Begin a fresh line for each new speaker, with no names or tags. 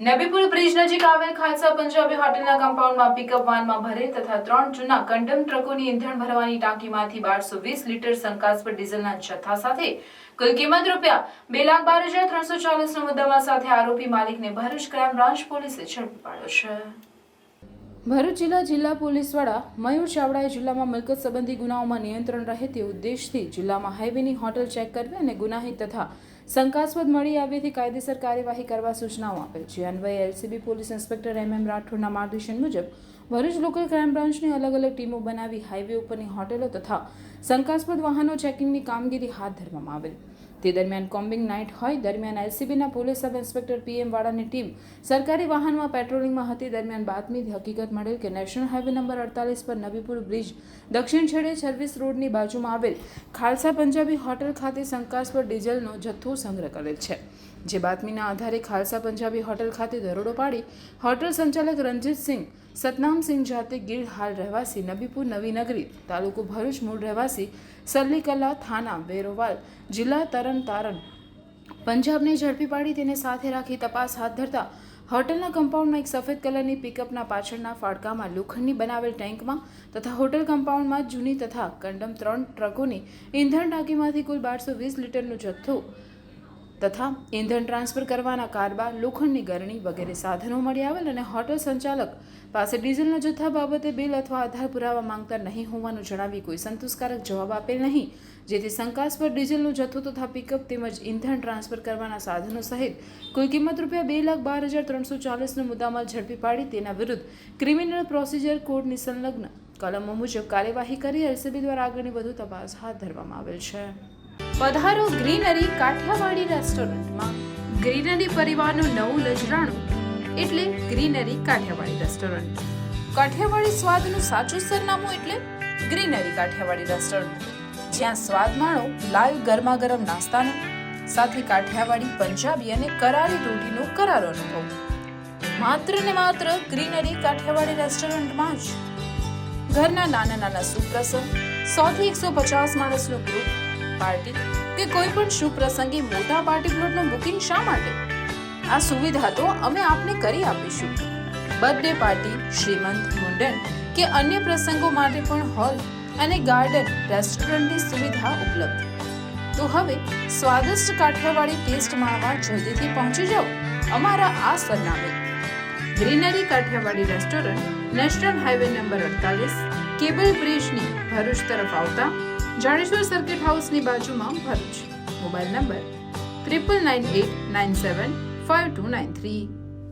Nabipur bridge નજીક આવેલ ખાલસા Punjabi હોટેલના કમ્પાઉન્ડમાં pickup વાનમાં ભરેલ તથા 3 જૂના કન્ડમ ટ્રકોની ઈંધણ ભરવાની ટાંકીમાંથી 1220 લીટર શંકાસ્પદ ડીઝલના જથ્થા સાથે કુલ કિંમત ₹2,12,340નો મુદ્દામાલ સાથે આરોપી માલિકને ભરૂચ ક્રાઇમ બ્રાન્ચ પોલીસે ઝડપી પાડ્યો છે। ભરૂચ જિલ્લા પોલીસ વડા મયુર ચાવડાએ જિલ્લામાં મિલકત સંબંધી ગુનાઓમાં નિયંત્રણ રહે તે ઉદ્દેશથી જિલ્લામાં હાઈવેની હોટલ ચેક કરવી અને ગુનાહિત તથા શંકાસ્પદ મળી આવ્યેથી કાયદેસર કાર્યવાહી કરવા સૂચનાઓ આપેલ છે। અન્વયે એલસીબી પોલીસ ઇન્સ્પેક્ટર MM રાઠોડના માર્ગદર્શન મુજબ ભરૂચ લોકલ ક્રાઇમ બ્રાન્ચની અલગ અલગ ટીમો બનાવી હાઈવે ઉપરની હોટેલો તથા શંકાસ્પદ વાહનો ચેકિંગની કામગીરી હાથ ધરવામાં આવેલ। તે દરમિયાન કોમ્બિંગ નાઇટ હોય દરમિયાન એલસીબીના પોલીસ સબ ઇન્સ્પેક્ટર PM વાળાની ટીમ સરકારી વાહનમાં પેટ્રોલિંગમાં હતી। દરમિયાન બાતમીથી હકીકત મળેલ કે નેશનલ હાઈવે નંબર 48 પર નબીપુર બ્રિજ દક્ષિણ છેડે સર્વિસ રોડની બાજુમાં આવેલ ખાલસા પંજાબી હોટેલ ખાતે શંકાસ્પદ ડીઝલનો જથ્થો સંગ્રહ કરેલ છે। જે બાતમીના આધારે ખાલસા પંજાબી હોટેલ ખાતે દરોડો પાડી હોટેલ સંચાલક રણજીતસિંહ સતનામસિંહ જાતે ગીર હાલ રહેવાસી નબીપુર નવી નગરી તાલુકો ભરૂચ મૂળ રહેવાસી સલ્લીકલા થાના વેરોવાલ જિલ્લા તરણતારણ પંજાબને ઝડપી પાડી તેને સાથે રાખી તપાસ હાથ ધરતા હોટલના કમ્પાઉન્ડમાં એક સફેદ કલરની પિકઅપના પાછળના ફાળકામાં લોખંડની બનાવેલ ટેન્કમાં તથા હોટલ કમ્પાઉન્ડમાં જૂની તથા કંડમ 3 ટ્રકોની ઈંધણ ટાંકીમાંથી કુલ 1220 લીટરનો જથ્થો તથા ઈંધણ ટ્રાન્સફર કરવાના કારબા લોખંડની ગરણી વગેરે સાધનો મળી આવેલ અને હોટલ સંચાલક પાસે ડીઝલના જથ્થા બાબતે બિલ અથવા આધાર પુરાવા માંગતા નહીં હોવાનું જણાવી કોઈ સંતોષકારક જવાબ આપેલ નહીં, જેથી શંકાસ્પદ ડીઝલનો જથ્થો તથા પિકઅપ તેમજ ઈંધણ ટ્રાન્સફર કરવાના સાધનો સહિત કુલ કિંમત ₹2,12,340નો મુદ્દામાલ ઝડપી પાડી તેના વિરુદ્ધ ક્રિમિનલ પ્રોસિજર કોડની સંલગ્ન કલમો મુજબ કાર્યવાહી કરી એલસીબી દ્વારા આગળની વધુ તપાસ હાથ ધરવામાં આવેલ છે। પધારો ગ્રીનરી કાઠિયાવાડી રેસ્ટોરન્ટમાં। ગ્રીનરી પરિવારનું નવું નજરાણું એટલે ગ્રીનરી કાઠિયાવાડી રેસ્ટોરન્ટ। કાઠિયાવાડી સ્વાદનું સાચું સરનામું એટલે ગ્રીનરી કાઠિયાવાડી રેસ્ટોરન્ટ, જ્યાં સ્વાદ માણો લાઈવ ગરમાગરમ નાસ્તાનો સાથે કાઠિયાવાડી પંજાબી અને કરારી રોટીનો કરારો અનુભવ માત્ર ને માત્ર ગ્રીનરી કાઠિયાવાડી રેસ્ટોરન્ટમાં જ। ઘરના નાના સુપ્રસંગ 100 થી 150 માણસનું ગ્રુપ પાર્ટી કે કોઈ પણ શુભ પ્રસંગે મોટા પાર્ટી પ્લોટનું બુકિંગ શા માટે? આ સુવિધા તો અમે આપને કરી આપીશું। બર્થડે પાર્ટી, શ્રીમંત, મુંડન કે અન્ય પ્રસંગો માટે પણ હોલ અને ગાર્ડન રેસ્ટોરન્ટની સુવિધા ઉપલબ્ધ। તો હવે સ્વાદિષ્ટ કાઠિયાવાડી ટેસ્ટ માણવા જલ્દીથી પહોંચી જાઓ અમારા આ સરનામે। Greenery Kathiyawadi restaurant national highway number 48 cable બ્રિજની ભરૂચ તરફ આવતા જાડેશ્વર સર્કિટ હાઉસની બાજુમાં ભરૂચ। Mobile number 9998975293।